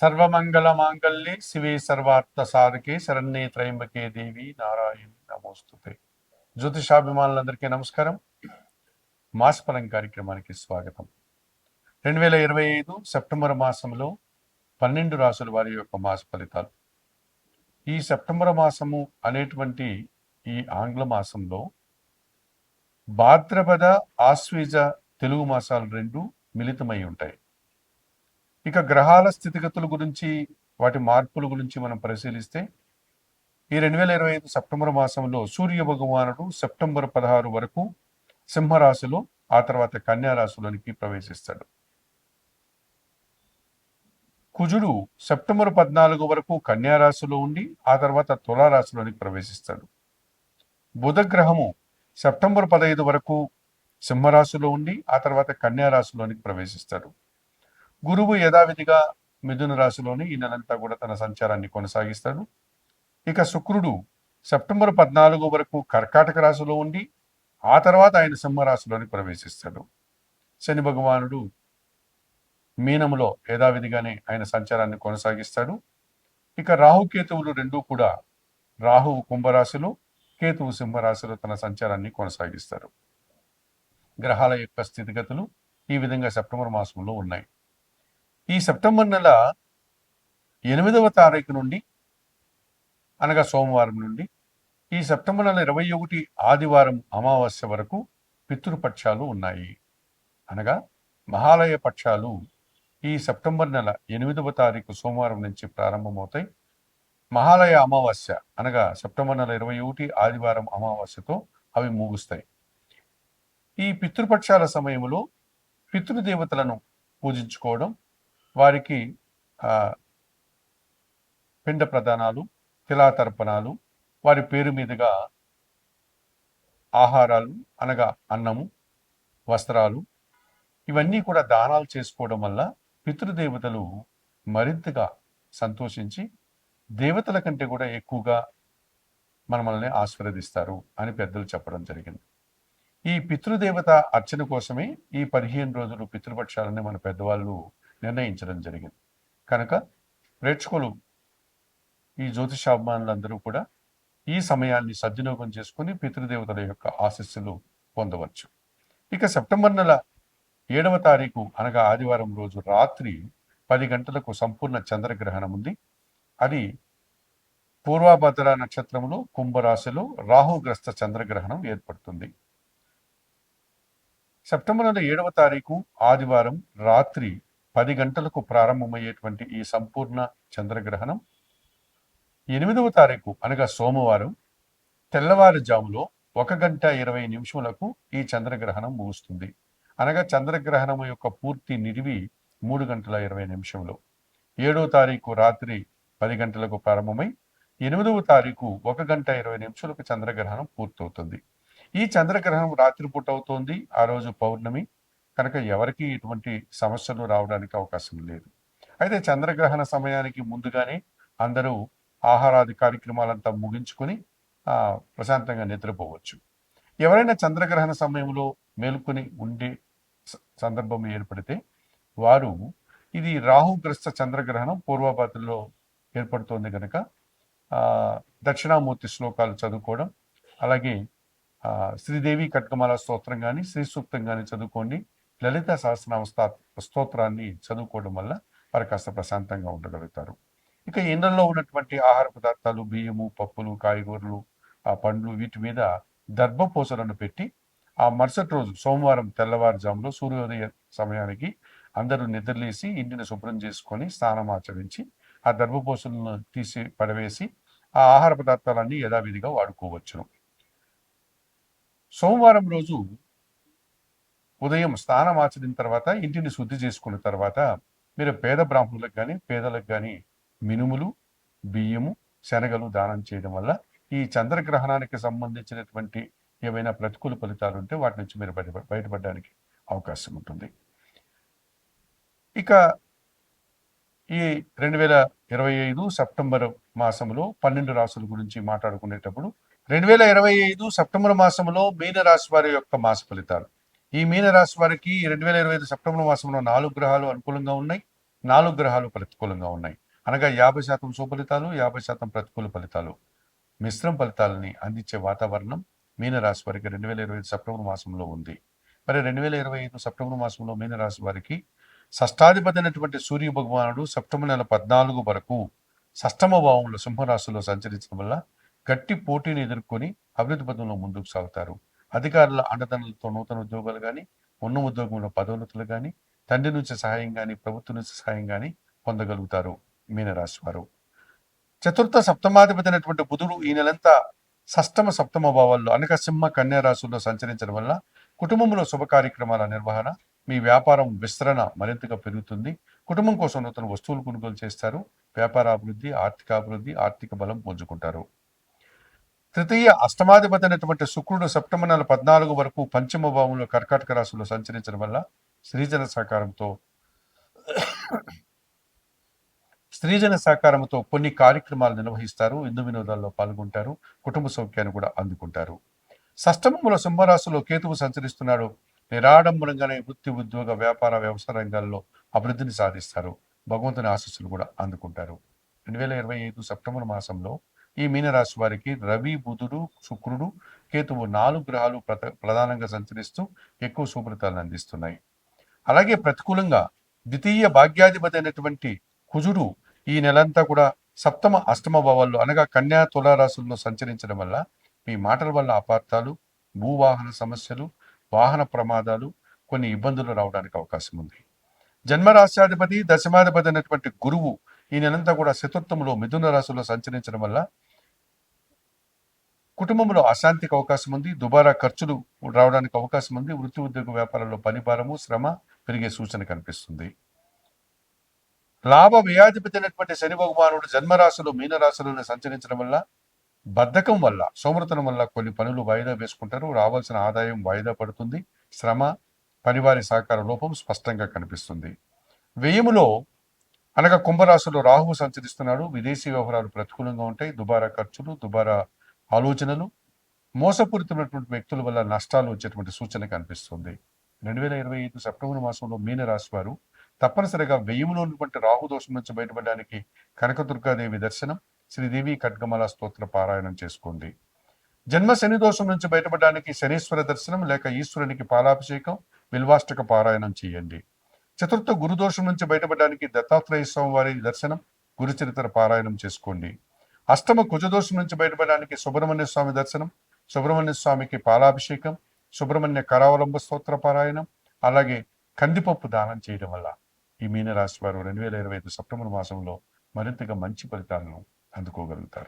సర్వమంగళమాంగళ్యే శివే సర్వార్థ సాధకే శరణ్యే త్రయంబకే దేవి నారాయణి నమోస్తుతే. జ్యోతిషాభిమానులందరికీ నమస్కారం. మాసఫలం కార్యక్రమానికి స్వాగతం. 2025 సెప్టెంబర్ మాసంలో 12 రాసుల వారి యొక్క మాస ఫలితాలు. ఈ సెప్టెంబర్ మాసము అనేటువంటి ఈ ఆంగ్ల మాసంలో భాద్రపద, ఆశ్వీజ తెలుగు మాసాలు రెండు మిళితమై ఉంటాయి. ఇక గ్రహాల స్థితిగతుల గురించి, వాటి మార్పుల గురించి మనం పరిశీలిస్తే ఈ 2025 సెప్టెంబర్ మాసంలో సూర్య భగవానుడు సెప్టెంబర్ 16 వరకు సింహరాశిలో, ఆ తర్వాత కన్యా రాశిలోనికి ప్రవేశిస్తాడు. కుజుడు సెప్టెంబర్ 14 వరకు కన్యా రాశిలో ఉండి ఆ తర్వాత తులారాశిలోనికి ప్రవేశిస్తాడు. బుధ గ్రహము సెప్టెంబర్ 15 వరకు సింహరాశిలో ఉండి ఆ తర్వాత కన్యా రాశిలోనికి ప్రవేశిస్తాడు. గురువు యథావిధిగా మిథున రాశిలోని ఈ నెలంతా కూడా తన సంచారాన్ని కొనసాగిస్తాడు. ఇక శుక్రుడు సెప్టెంబర్ 14 వరకు కర్కాటక రాశిలో ఉండి ఆ తర్వాత ఆయన సింహరాశిలోని ప్రవేశిస్తాడు. శని భగవానుడు మీనములో యథావిధిగానే ఆయన సంచారాన్ని కొనసాగిస్తాడు. ఇక రాహుకేతువులు రెండూ కూడా, రాహువు కుంభరాశిలో, కేతువు సింహరాశిలో తన సంచారాన్ని కొనసాగిస్తారు. గ్రహాల యొక్క స్థితిగతులు ఈ విధంగా సెప్టెంబర్ మాసంలో ఉన్నాయి. ఈ సెప్టెంబర్ నెల 8వ తారీఖు నుండి, అనగా సోమవారం నుండి, ఈ సెప్టెంబర్ నెల 21 ఆదివారం అమావాస్య వరకు పితృపక్షాలు ఉన్నాయి. అనగా మహాలయ పక్షాలు ఈ సెప్టెంబర్ నెల 8వ తారీఖు సోమవారం నుంచి ప్రారంభమవుతాయి. మహాలయ అమావాస్య అనగా సెప్టెంబర్ నెల 21 ఆదివారం అమావాస్యతో అవి ముగుస్తాయి. ఈ పితృపక్షాల సమయంలో పితృదేవతలను పూజించుకోవడం, వారికి పిండ ప్రదానాలు, తిలాతర్పణాలు, వారి పేరు మీదుగా ఆహారాలు అనగా అన్నము, వస్త్రాలు, ఇవన్నీ కూడా దానాలు చేసుకోవడం వల్ల పితృదేవతలు మరింతగా సంతోషించి దేవతల కంటే కూడా ఎక్కువగా మనల్ని ఆశీర్వదిస్తారు అని పెద్దలు చెప్పడం జరిగింది. ఈ పితృదేవత అర్చన కోసమే ఈ 15 రోజులు పితృపక్షాలని మన పెద్దవాళ్ళు నిర్ణయించడం జరిగింది. కనుక ప్రేక్షకులు, ఈ జ్యోతిషాభిమానులందరూ కూడా ఈ సమయాన్ని సద్వినియోగం చేసుకుని పితృదేవతల యొక్క ఆశీస్సులు పొందవచ్చు. ఇక సెప్టెంబర్ నెల 7వ తారీఖు అనగా ఆదివారం రోజు రాత్రి 10 గంటలకు సంపూర్ణ చంద్రగ్రహణం ఉంది. అది పూర్వభద్ర నక్షత్రంలో కుంభరాశిలో రాహుగ్రస్త చంద్రగ్రహణం ఏర్పడుతుంది. సెప్టెంబర్ నెల 7వ తారీఖు ఆదివారం రాత్రి 10 గంటలకు ప్రారంభమయ్యేటువంటి ఈ సంపూర్ణ చంద్రగ్రహణం 8వ తారీఖు అనగా సోమవారం తెల్లవారుజాములో 1:20 ఈ చంద్రగ్రహణం ముగుస్తుంది. అనగా చంద్రగ్రహణం యొక్క పూర్తి నిడివి 3:20. 7వ తారీఖు రాత్రి 10 గంటలకు ప్రారంభమై 8వ తారీఖు 1:20 చంద్రగ్రహణం పూర్తవుతుంది. ఈ చంద్రగ్రహణం రాత్రిపూట అవుతోంది. ఆ రోజు పౌర్ణమి కనుక ఎవరికి ఎటువంటి సమస్యలు రావడానికి అవకాశం లేదు. అయితే చంద్రగ్రహణ సమయానికి ముందుగానే అందరూ ఆహారాది కార్యక్రమాలంతా ముగించుకొని ప్రశాంతంగా నిద్రపోవచ్చు. ఎవరైనా చంద్రగ్రహణ సమయంలో మేలుకొని ఉండే సందర్భం ఏర్పడితే వారు, ఇది రాహుగ్రస్త చంద్రగ్రహణం పూర్వభాద్రలో ఏర్పడుతోంది కనుక దక్షిణామూర్తి శ్లోకాలు చదువుకోవడం, అలాగే శ్రీదేవి కట్కమాల స్తోత్రం కానీ, శ్రీ సూక్తం కానీ చదువుకోండి. లలిత సహస్రనామ స్తోత్రాన్ని చదువుకోవడం వల్ల వారు కాస్త ప్రశాంతంగా ఉండగలుగుతారు. ఇక ఇండ్లలో ఉన్నటువంటి ఆహార పదార్థాలు, బియ్యము, పప్పులు, కాయగూరలు, పండ్లు, వీటి మీద దర్భపోసలను పెట్టి ఆ మరుసటి రోజు సోమవారం తెల్లవారుజాములో సూర్యోదయ సమయానికి అందరూ నిద్రలేసి ఇంటిని శుభ్రం చేసుకొని స్నానం ఆచరించి ఆ దర్భపోసలను తీసి పడవేసి ఆ ఆహార పదార్థాలన్నీ యథావిధిగా వాడుకోవచ్చును. సోమవారం రోజు ఉదయం స్నానం ఆచరిన తర్వాత ఇంటిని శుద్ధి చేసుకున్న తర్వాత మీరు పేద బ్రాహ్మణులకు కానీ, పేదలకు కానీ మినుములు, బియ్యము, శనగలు దానం చేయడం వల్ల ఈ చంద్రగ్రహణానికి సంబంధించినటువంటి ఏవైనా ప్రతికూల ఫలితాలు ఉంటే వాటి నుంచి మీరు బయటపడడానికి అవకాశం ఉంటుంది. ఇక ఈ 2025 సెప్టెంబర్ మాసంలో 12 రాశుల గురించి మాట్లాడుకునేటప్పుడు 2025 సెప్టెంబర్ మాసంలో మీనరాశి వారి యొక్క మాస ఫలితాలు. ఈ మీనరాశి వారికి 2025 సెప్టెంబర్ మాసంలో 4 గ్రహాలు అనుకూలంగా ఉన్నాయి. 4 గ్రహాలు ప్రతికూలంగా ఉన్నాయి. అనగా 50% శుభఫలితాలు, 50% ప్రతికూల ఫలితాలు, మిశ్రమ ఫలితాలని అందించే వాతావరణం మీనరాశి వారికి 2025 సెప్టెంబర్ మాసంలో ఉంది. మరి 2025 సెప్టెంబర్ మాసంలో మీనరాశి వారికి షష్టాధిపతి అయినటువంటి సూర్య భగవానుడు సెప్టెంబర్ నెల 14 వరకు షష్టమ భావంలో సింహరాశిలో సంచరించడం వల్ల గట్టి పోటీని ఎదుర్కొని అభివృద్ధి పథంలో ముందుకు సాగుతారు. అధికారుల అండదండలతో నూతన ఉద్యోగాలు కానీ, ఉన్న ఉద్యోగంలో పదోన్నతులు కానీ, తండ్రి నుంచి సహాయం కానీ, ప్రభుత్వం నుంచి సహాయం కానీ పొందగలుగుతారు మీనరాశి వారు. చతుర్థ సప్తమాధిపతి అయినటువంటి బుధుడు ఈ నెలంతా షష్టమ సప్తమ భావాల్లో అనగా సింహ కన్యా రాశుల్లో సంచరించడం వల్ల కుటుంబంలో శుభ కార్యక్రమాల నిర్వహణ, మీ వ్యాపారం విస్తరణ మరింతగా పెరుగుతుంది. కుటుంబం కోసం నూతన వస్తువులు కొనుగోలు చేస్తారు. వ్యాపార అభివృద్ధి, ఆర్థిక బలం పుంజుకుంటారు. తృతీయ అష్టమాధిపతి అయినటువంటి శుక్రుడు సెప్టెంబర్ నెల 14 వరకు పంచమ భావంలో కర్కాటక రాశిలో సంచరించడం వల్ల స్త్రీజన సహకారంతో కొన్ని కార్యక్రమాలు నిర్వహిస్తారు. విందు వినోదాల్లో పాల్గొంటారు. కుటుంబ సౌఖ్యాన్ని కూడా అందుకుంటారు. షష్టమంలో సింహరాశిలో కేతువు సంచరిస్తున్నాడు. నిరాడంబరంగానే వృత్తి, ఉద్యోగ, వ్యాపార, వ్యవసాయ రంగాల్లో అభివృద్ధిని సాధిస్తారు. భగవంతుని ఆశీస్సులు కూడా అందుకుంటారు. 2025 సెప్టెంబర్ మాసంలో ఈ మీనరాశి వారికి రవి, బుధుడు, శుక్రుడు, కేతువు 4 గ్రహాలు ప్రధానంగా సంచరిస్తూ ఎక్కువ శుభ్రతలను అందిస్తున్నాయి. అలాగే ప్రతికూలంగా ద్వితీయ భాగ్యాధిపతి అయినటువంటి కుజుడు ఈ నెలంతా కూడా సప్తమ అష్టమ భావాల్లో అనగా కన్యా తులా రాశుల్లో సంచరించడం వల్ల మీ మాటల వల్ల అపార్థాలు, భూవాహన సమస్యలు, వాహన ప్రమాదాలు, కొన్ని ఇబ్బందులు రావడానికి అవకాశం ఉంది. జన్మరాశ్యాధిపతి దశమాధిపతి అయినటువంటి గురువు ఈ నెలంతా కూడా చతుర్థంలో మిథున రాశిలో సంచరించడం వల్ల కుటుంబంలో అశాంతికి అవకాశం ఉంది. దుబారా ఖర్చులు రావడానికి అవకాశం ఉంది. వృత్తి, ఉద్యోగ, వ్యాపారంలో పనిభారము, శ్రమ పెరిగే సూచన కనిపిస్తుంది. లాభ వ్యయాధిపతి అయినటువంటి శని భగవానుడు జన్మరాశిలో మీనరాశిలోనే సంచరించడం వల్ల బద్ధకం వల్ల, సోమరతనం వల్ల కొన్ని పనులు వాయిదా వేసుకుంటారు. రావాల్సిన ఆదాయం వాయిదా పడుతుంది. శ్రమ, పనివారి సహకార లోపం స్పష్టంగా కనిపిస్తుంది. వ్యయములో అనగా కుంభరాశిలో రాహువు సంచరిస్తున్నాడు. విదేశీ వ్యవహారాలు ప్రతికూలంగా ఉంటాయి. దుబారా ఖర్చులు, దుబారా ఆలోచనలు, మోసపూరితమైనటువంటి వ్యక్తుల వల్ల నష్టాలు వచ్చేటువంటి సూచన కనిపిస్తుంది. 2025 సెప్టెంబర్ మాసంలో మీనరాశి వారు తప్పనిసరిగా వ్యయములో ఉన్నటువంటి రాహుదోషం నుంచి బయటపడడానికి కనకదుర్గాదేవి దర్శనం, శ్రీదేవి ఖడ్గమాల స్తోత్ర పారాయణం చేసుకోండి. జన్మ శని దోషం నుంచి బయటపడడానికి శనీశ్వర దర్శనం లేక ఈశ్వరునికి పాలాభిషేకం, బిల్వాష్టక పారాయణం చేయండి. చతుర్థ గురుదోషం నుంచి బయటపడడానికి దత్తాత్రేయ స్వామి వారి దర్శనం, గురుచరిత్ర పారాయణం చేసుకోండి. అష్టమ కుజదోషం నుంచి బయటపడడానికి సుబ్రహ్మణ్య స్వామి దర్శనం, సుబ్రహ్మణ్య స్వామికి పాలాభిషేకం, సుబ్రహ్మణ్య కరావలంబ స్తోత్ర పారాయణం, అలాగే కందిపప్పు దానం చేయడం వల్ల ఈ మీనరాశి వారు 2025 సెప్టెంబర్ మాసంలో మరింతగా మంచి ఫలితాలను అందుకోగలుగుతారు.